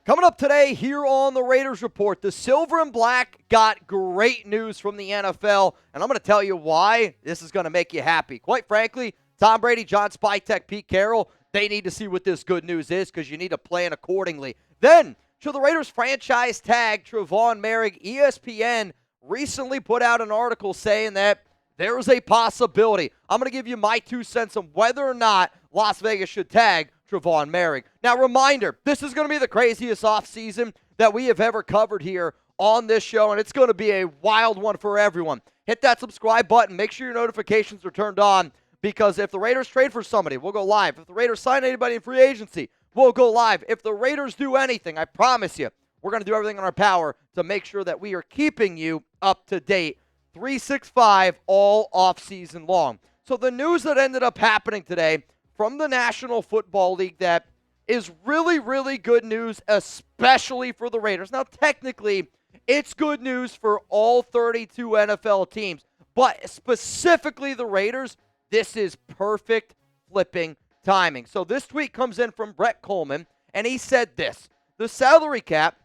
Coming up today here on the Raiders Report, the Silver and Black got great news from the NFL, and I'm going to tell you why this is going to make you happy. Quite frankly, Tom Brady, John Spytek, Pete Carroll, they need to see what this good news is because you need to plan accordingly. Then, should the Raiders franchise tag Tre'von Moehrig? ESPN recently put out an article saying that there is a possibility. I'm going to give you my 2 cents on whether or not Las Vegas should tag Tre'von Moehrig. Now, reminder, this is going to be the craziest offseason that we have ever covered here on this show, and it's going to be a wild one for everyone. Hit that subscribe button. Make sure your notifications are turned on, because if the Raiders trade for somebody, we'll go live. If the Raiders sign anybody in free agency, we'll go live. If the Raiders do anything, I promise you, we're going to do everything in our power to make sure that we are keeping you up to date 365 all offseason long. So the news that ended up happening today from the National Football League that is really, really good news, especially for the Raiders. Now, technically, it's good news for all 32 NFL teams, but specifically the Raiders, this is perfect flipping timing. So this tweet comes in from Brett Coleman, and he said this: the salary cap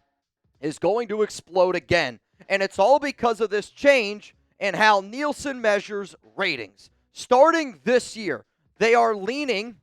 is going to explode again, and it's all because of this change in how Nielsen measures ratings. Starting this year, they are leaning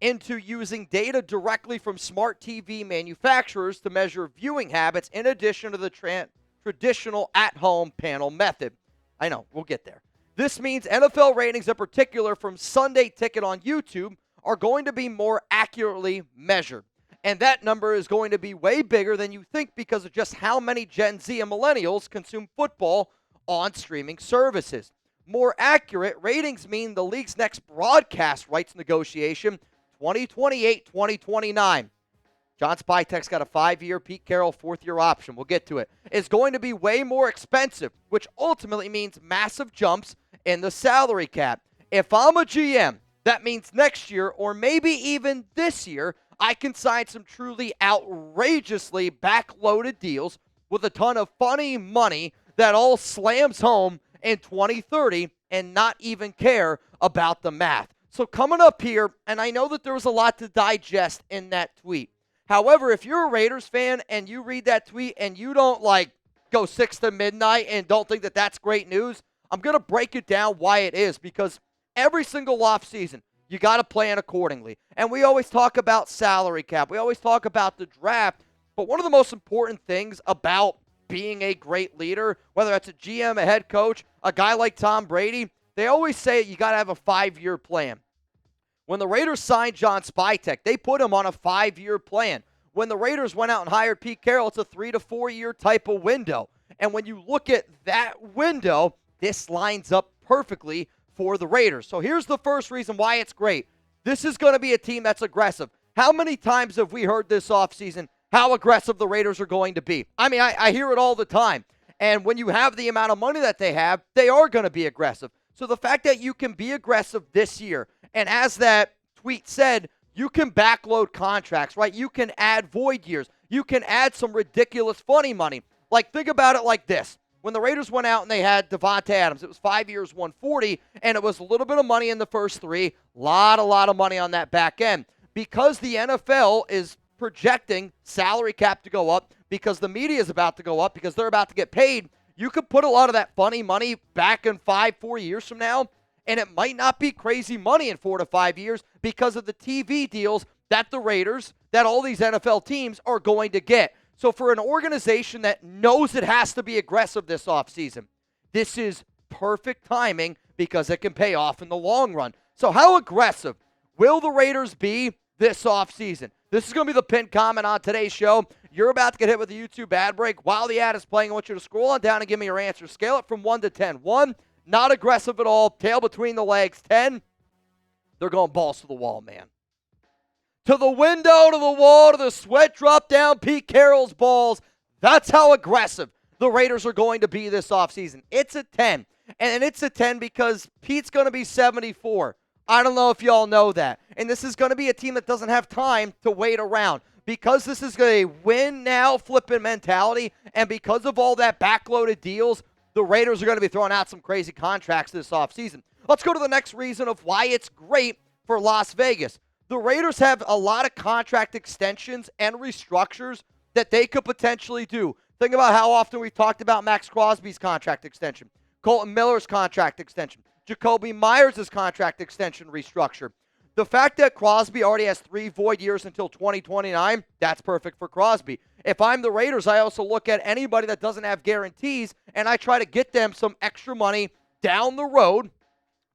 into using data directly from smart TV manufacturers to measure viewing habits in addition to the traditional at-home panel method. I know, we'll get there. This means NFL ratings, in particular from Sunday Ticket on YouTube, are going to be more accurately measured. And that number is going to be way bigger than you think because of just how many Gen Z and millennials consume football on streaming services. More accurate ratings mean the league's next broadcast rights negotiation, 2028-2029. John Spytek's got a 5-year, Pete Carroll 4th-year option. We'll get to it. It's going to be way more expensive, which ultimately means massive jumps in the salary cap. If I'm a GM, that means next year or maybe even this year, I can sign some truly outrageously backloaded deals with a ton of funny money that all slams home in 2030 and not even care about the math. So coming up here, and I know that there was a lot to digest in that tweet. However, if you're a Raiders fan and you read that tweet and you don't go 6 to midnight and don't think that that's great news, I'm going to break it down why it is, because every single offseason, you got to plan accordingly. And we always talk about salary cap. We always talk about the draft. But one of the most important things about being a great leader, whether that's a GM, a head coach, a guy like Tom Brady, they always say you got to have a 5-year plan. When the Raiders signed John Spytek, they put him on a 5-year plan. When the Raiders went out and hired Pete Carroll, it's a 3 to 4 year type of window. And when you look at that window, this lines up perfectly for the Raiders. So here's the first reason why it's great. This is going to be a team that's aggressive. How many times have we heard this offseason how aggressive the Raiders are going to be? I mean, I hear it all the time. And when you have the amount of money that they have, they are going to be aggressive. So the fact that you can be aggressive this year, and as that tweet said, you can backload contracts, right? You can add void years. You can add some ridiculous funny money. Think about it like this. When the Raiders went out and they had Devontae Adams, it was 5 years, 140, and it was a little bit of money in the first 3, lot of money on that back end. Because the NFL is projecting salary cap to go up, because the media is about to go up, because they're about to get paid, you could put a lot of that funny money back in 4 years from now, and it might not be crazy money in 4 to 5 years because of the TV deals that the Raiders, that all these NFL teams are going to get. So for an organization that knows it has to be aggressive this offseason, this is perfect timing because it can pay off in the long run. So how aggressive will the Raiders be this offseason? This is going to be the pinned comment on today's show. You're about to get hit with a YouTube ad break. While the ad is playing, I want you to scroll on down and give me your answer. Scale it from 1 to 10. 1, not aggressive at all. Tail between the legs. 10, they're going balls to the wall, man. To the window, to the wall, to the sweat drop down Pete Carroll's balls. That's how aggressive the Raiders are going to be this offseason. It's a 10. And it's a 10 because Pete's going to be 74. I don't know if y'all know that. And this is going to be a team that doesn't have time to wait around. Because this is a win-now flipping mentality, and because of all that backloaded deals, the Raiders are going to be throwing out some crazy contracts this offseason. Let's go to the next reason of why it's great for Las Vegas. The Raiders have a lot of contract extensions and restructures that they could potentially do. Think about how often we've talked about Max Crosby's contract extension, Colton Miller's contract extension, Jacoby Myers' contract extension restructure. The fact that Crosby already has 3 void years until 2029, that's perfect for Crosby. If I'm the Raiders, I also look at anybody that doesn't have guarantees, and I try to get them some extra money down the road,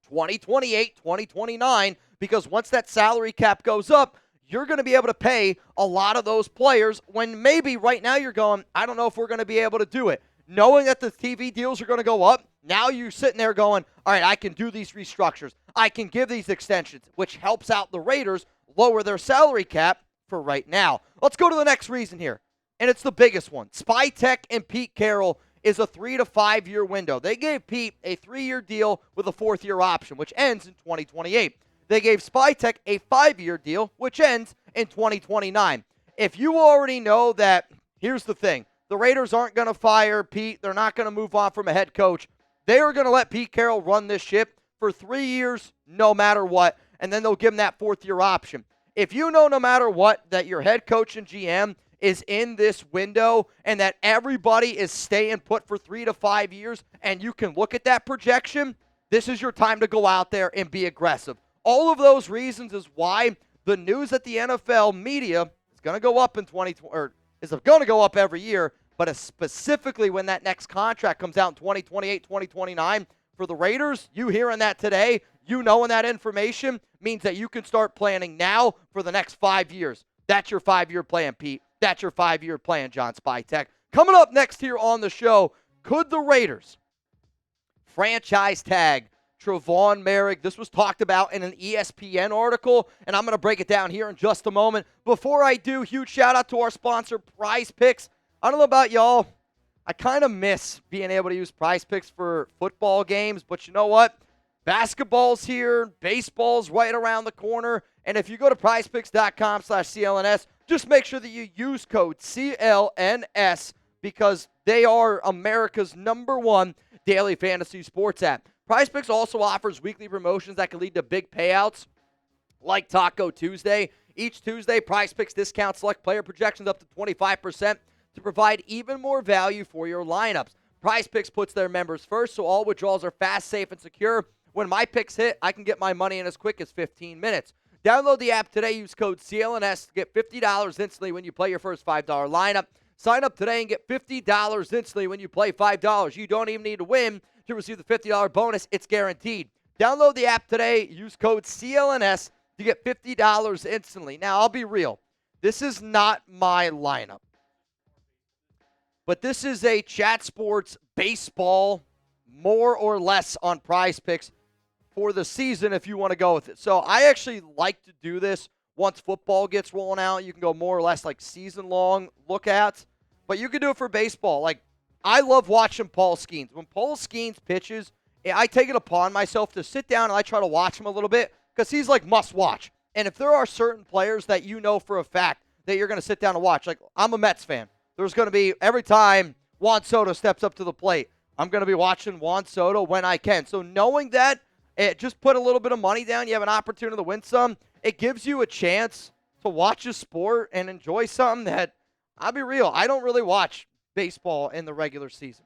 2028, 2029, because once that salary cap goes up, you're going to be able to pay a lot of those players when maybe right now you're going, I don't know if we're going to be able to do it. Knowing that the TV deals are going to go up, now you're sitting there going, all right, I can do these restructures. I can give these extensions, which helps out the Raiders lower their salary cap for right now. Let's go to the next reason here, and it's the biggest one. Spytek and Pete Carroll is a 3 to 5 year window. They gave Pete a 3-year deal with a 4th-year option, which ends in 2028. They gave Spytek a 5-year deal, which ends in 2029. If you already know that, here's the thing. The Raiders aren't going to fire Pete. They're not going to move on from a head coach. They are going to let Pete Carroll run this ship for 3 years, no matter what, and then they'll give him that 4th-year option. If you know no matter what that your head coach and GM is in this window and that everybody is staying put for 3 to 5 years and you can look at that projection, this is your time to go out there and be aggressive. All of those reasons is why the news at the NFL media is going to go up in 2020, or is going to go up every year, but specifically when that next contract comes out in 2028, 2029, for the Raiders, you hearing that today, you knowing that information means that you can start planning now for the next 5 years. That's your 5-year plan, Pete. That's your 5-year plan, John Spytek. Coming up next here on the show, could the Raiders franchise tag Tre'von Moehrig? This was talked about in an ESPN article, and I'm going to break it down here in just a moment. Before I do, huge shout-out to our sponsor, Prize Picks. I don't know about y'all. I kind of miss being able to use Prize Picks for football games, but you know what? Basketball's here. Baseball's right around the corner. And if you go to prizepicks.com/CLNS, just make sure that you use code CLNS because they are America's #1 daily fantasy sports app. PrizePicks also offers weekly promotions that can lead to big payouts like Taco Tuesday. Each Tuesday, PrizePicks discounts select player projections up to 25% to provide even more value for your lineups. PrizePicks puts their members first, so all withdrawals are fast, safe, and secure. When my picks hit, I can get my money in as quick as 15 minutes. Download the app today. Use code CLNS to get $50 instantly when you play your first $5 lineup. Sign up today and get $50 instantly when you play $5. You don't even need to win to receive the $50 bonus. It's guaranteed. Download the app today. Use code CLNS to get $50 instantly. Now, I'll be real. This is not my lineup. But this is a Chat Sports baseball, more or less on Prize Picks for the season if you want to go with it. So I actually like to do this once football gets rolling out. You can go more or less like season-long lookouts. But you can do it for baseball. Like, I love watching Paul Skeens. When Paul Skeens pitches, I take it upon myself to sit down and I try to watch him a little bit because he's like must watch. And if there are certain players that you know for a fact that you're going to sit down and watch, like I'm a Mets fan. There's going to be every time Juan Soto steps up to the plate, I'm going to be watching Juan Soto when I can. So knowing that, just put a little bit of money down. You have an opportunity to win some. It gives you a chance to watch a sport and enjoy something that, I'll be real, I don't really watch baseball in the regular season.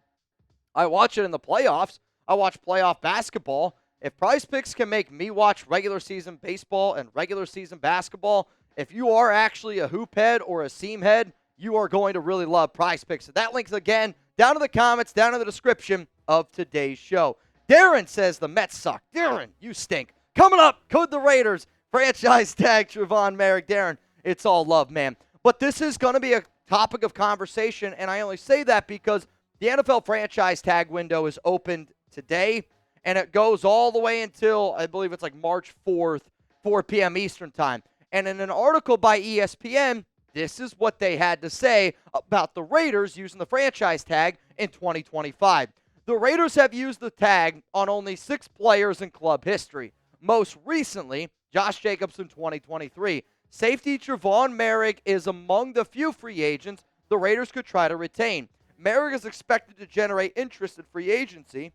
I watch it in the playoffs. I watch playoff basketball. If Prize Picks can make me watch regular season baseball and regular season basketball, if you are actually a hoop head or a seam head, you are going to really love Prize Picks. So that link's, again, down in the comments, down in the description of today's show. Darren says the Mets suck. Darren, you stink. Coming up, could the Raiders franchise tag Tre'von Moehrig? Darren, it's all love, man. But this is going to be a topic of conversation, and I only say that because the NFL franchise tag window is opened today, and it goes all the way until, I believe it's like March 4th, 4 p.m. Eastern time. And in an article by ESPN, this is what they had to say about the Raiders using the franchise tag in 2025. The Raiders have used the tag on only 6 players in club history. Most recently, Josh Jacobs in 2023. Safety Tre'von Moehrig is among the few free agents the Raiders could try to retain. Moehrig is expected to generate interest in free agency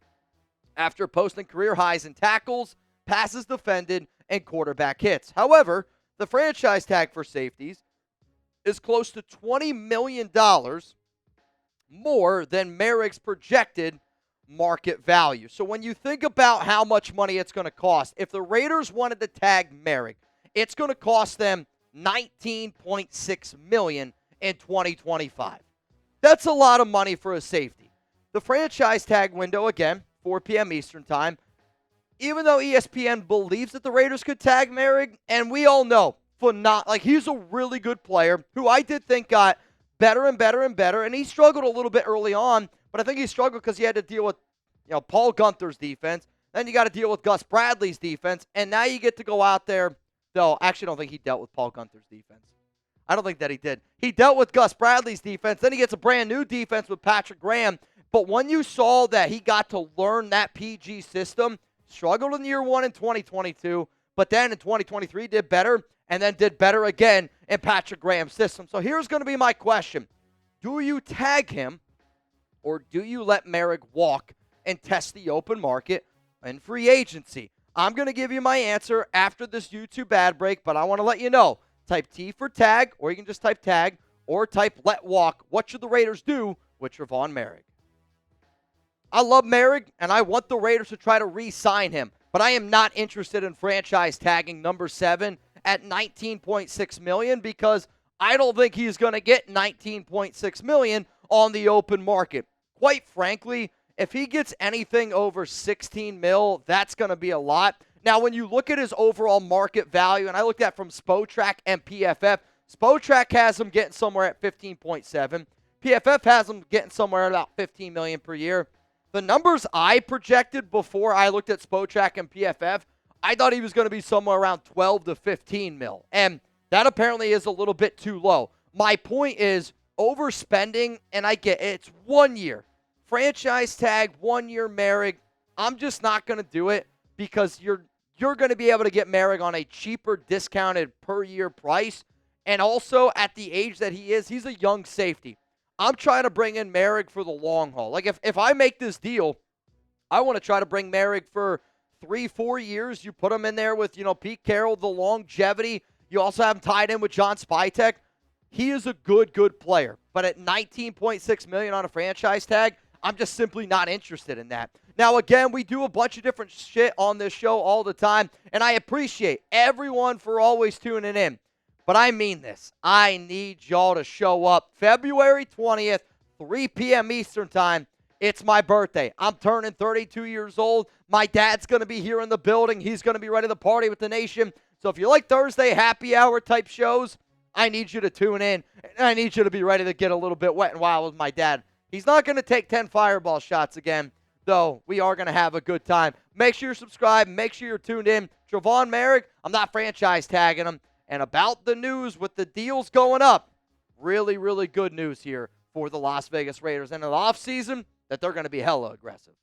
after posting career highs in tackles, passes defended, and quarterback hits. However, the franchise tag for safeties is close to $20 million more than Moehrig's projected market value. So when you think about how much money it's going to cost, if the Raiders wanted to tag Moehrig, it's going to cost them $19.6 million in 2025. That's a lot of money for a safety. The franchise tag window, again, 4 p.m. Eastern time, even though ESPN believes that the Raiders could tag Moehrig, and we all know, he's a really good player who I did think got better and better and better, and he struggled a little bit early on, but I think he struggled because he had to deal with Paul Guenther's defense. Then you got to deal with Gus Bradley's defense, and now you get to go out there. Though, actually, I don't think he dealt with Paul Guenther's defense. I don't think that he did. He dealt with Gus Bradley's defense. Then he gets a brand new defense with Patrick Graham. But when you saw that he got to learn that PG system, struggled in year 1 in 2022, but then in 2023 did better, and then did better again in Patrick Graham's system. So here's going to be my question. Do you tag him, or do you let Moehrig walk and test the open market and free agency? I'm going to give you my answer after this YouTube ad break, but I want to let you know. Type T for tag, or you can just type tag, or type let walk. What should the Raiders do with Tre'von Moehrig? I love Moehrig, and I want the Raiders to try to re-sign him, but I am not interested in franchise tagging number 7 at $19.6 million because I don't think he's going to get $19.6 million on the open market. Quite frankly, if he gets anything over $16 million, that's going to be a lot. Now, when you look at his overall market value, and I looked at from Spotrac and PFF, Spotrac has him getting somewhere at 15.7. PFF has him getting somewhere about $15 million per year. The numbers I projected before I looked at Spotrac and PFF, I thought he was going to be somewhere around 12 to 15 mil. And that apparently is a little bit too low. My point is overspending, and I get it. It's 1 year. Franchise tag, 1 year Moehrig. I'm just not going to do it because you're going to be able to get Moehrig on a cheaper, discounted per year price. And also at the age that he is, he's a young safety. I'm trying to bring in Moehrig for the long haul. Like if I make this deal, I want to try to bring Moehrig for 3-4 years. You put him in there with, Pete Carroll, the longevity. You also have him tied in with John Spytek. He is a good player. But at $19.6 million on a franchise tag, I'm just simply not interested in that. Now, again, we do a bunch of different shit on this show all the time, and I appreciate everyone for always tuning in. But I mean this. I need y'all to show up February 20th, 3 p.m. Eastern Time. It's my birthday. I'm turning 32 years old. My dad's going to be here in the building. He's going to be ready to party with the nation. So if you like Thursday happy hour type shows, I need you to tune in. And I need you to be ready to get a little bit wet and wild with my dad. He's not going to take 10 fireball shots again, though we are going to have a good time. Make sure you're subscribed. Make sure you're tuned in. Tre'von Moehrig, I'm not franchise tagging him. And about the news with the deals going up, really, really good news here for the Las Vegas Raiders. And in the offseason, that they're going to be hella aggressive.